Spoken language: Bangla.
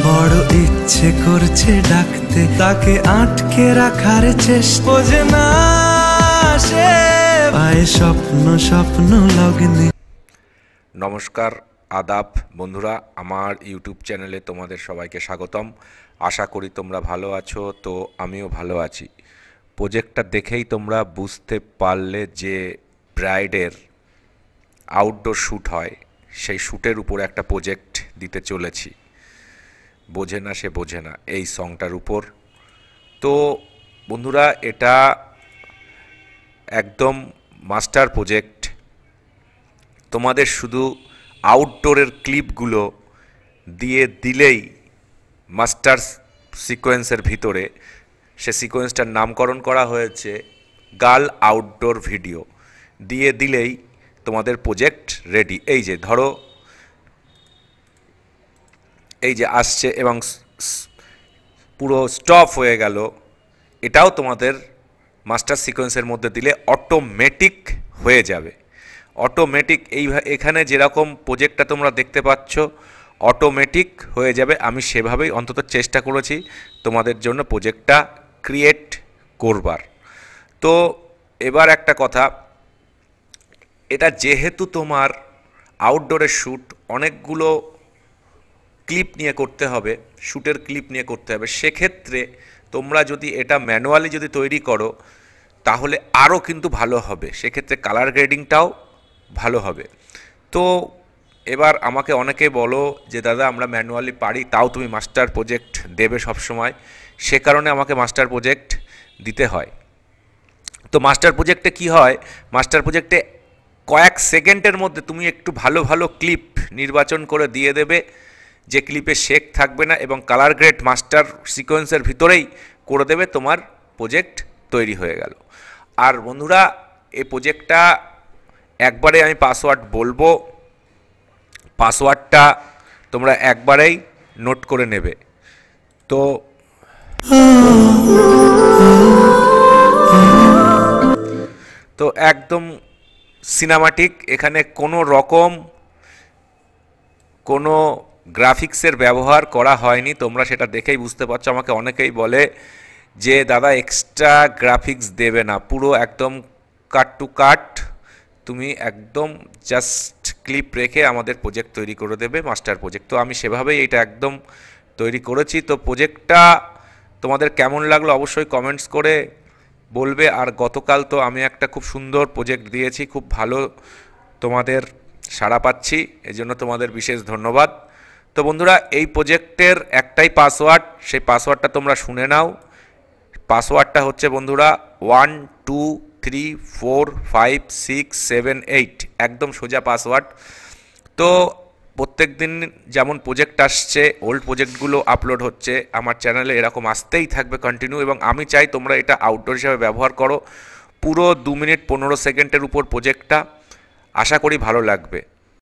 বড় ইচ্ছে করছে ডাকতে, তাকে আটকে রাখার চেষ্টা, বোঝে না সে পায়ে স্বপ্ন স্বপ্ন লগ্নে। নমস্কার, আদাব বন্ধুরা, আমার ইউটিউব চ্যানেলে তোমাদের সবাইকে স্বাগতম। আশা করি তোমরা ভালো আছো। তো আমিও ভালো আছি। প্রজেক্টটা দেখেই তোমরা বুঝতে পারলে যে ব্রাইডের আউটডোর শ্যুট হয়, সেই শ্যুটের উপর একটা প্রজেক্ট দিতে চলেছি। বোঝে না সে বোঝে না এই সংটার উপর। তো বন্ধুরা, এটা একদম মাস্টার প্রজেক্ট। তোমাদের শুধু আউটডোরের ক্লিপগুলো দিয়ে দিলেই মাস্টার সিকোয়েন্সের ভিতরে, সে সিকোয়েন্সটার নামকরণ করা হয়েছে গার্ল আউটডোর ভিডিও, দিয়ে দিলেই তোমাদের প্রজেক্ট রেডি। এই যে ধরো, এই যে আসছে এবং পুরো স্টপ হয়ে গেল, এটাও তোমাদের মাস্টার সিকোয়েন্সের মধ্যে দিলে অটোমেটিক হয়ে যাবে। অটোমেটিক এখানে যেরকম প্রজেক্টটা তোমরা দেখতে পাচ্ছ অটোমেটিক হয়ে যাবে। আমি সেভাবেই অন্তত চেষ্টা করেছি তোমাদের জন্য প্রজেক্টটা ক্রিয়েট করবার। তো এবার একটা কথা, এটা যেহেতু তোমার আউটডোরের শ্যুট, অনেকগুলো ক্লিপ নিয়ে করতে হবে, শ্যুটের ক্লিপ নিয়ে করতে হবে, সেক্ষেত্রে তোমরা যদি এটা ম্যানুয়ালি যদি তৈরি করো তাহলে আরও কিন্তু ভালো হবে। সেক্ষেত্রে কালার গ্রেডিংটাও ভালো হবে। তো এবার আমাকে অনেকে বলো যে দাদা আমরা ম্যানুয়ালি পারি, তাও তুমি মাস্টার প্রজেক্ট দেবে সবসময়, সে কারণে আমাকে মাস্টার প্রজেক্ট দিতে হয়। তো মাস্টার প্রজেক্টে কি হয়, মাস্টার প্রজেক্টে কয়েক সেকেন্ডের মধ্যে তুমি একটু ভালো ভালো ক্লিপ নির্বাচন করে দিয়ে দেবে, যে ক্লিপে শেক থাকবে না, এবং কালার গ্রেড মাস্টার সিকোয়েন্সের ভিতরেই করে দেবে, তোমার প্রজেক্ট তৈরি হয়ে গেল। আর বন্ধুরা, এই প্রজেক্টটা একবারে আমি পাসওয়ার্ড বলবো, পাসওয়ার্ডটা তোমরা একবারেই নোট করে নেবে। তো একদম সিনেমাটিক, এখানে কোনো রকম কোনো গ্রাফিক্সের ব্যবহার করা হয়নি। তোমরা সেটা দেখেই বুঝতে পারছো। আমাকে অনেকেই বলে যে দাদা এক্সট্রা গ্রাফিক্স দেবে না, পুরো একদম কাট টু কাট তুমি একদম জাস্ট ক্লিপ রেখে আমাদের প্রজেক্ট তৈরি করে দেবে, মাস্টার প্রজেক্ট। তো আমি সেভাবেই এটা একদম তৈরি করেছি। তো প্রজেক্টটা তোমাদের কেমন লাগলো অবশ্যই কমেন্টস করে বলবে। আর গতকাল তো আমি একটা খুব সুন্দর প্রজেক্ট দিয়েছি, খুব ভালো তোমাদের সাড়া পাচ্ছি, এজন্য তোমাদের বিশেষ ধন্যবাদ। তো বন্ধুরা, এই প্রজেক্টের একটাই পাসওয়ার্ড, সেই পাসওয়ার্ডটা তোমরা শুনে নাও। পাসওয়ার্ডটা হচ্ছে বন্ধুরা 1 2 3 4 5 6 7 8, একদম সোজা পাসওয়ার্ড। তো প্রত্যেক দিন যেমন প্রজেক্ট আসছে, ওল্ড প্রজেক্টগুলো আপলোড হচ্ছে আমার চ্যানেলে, এরকম আসতেই থাকবে কন্টিনিউ। এবং আমি চাই তোমরা এটা আউটডোর হিসাবে ব্যবহার করো। পুরো 2 মিনিট 15 সেকেন্ডের উপর প্রজেক্টটা, আশা করি ভালো লাগবে।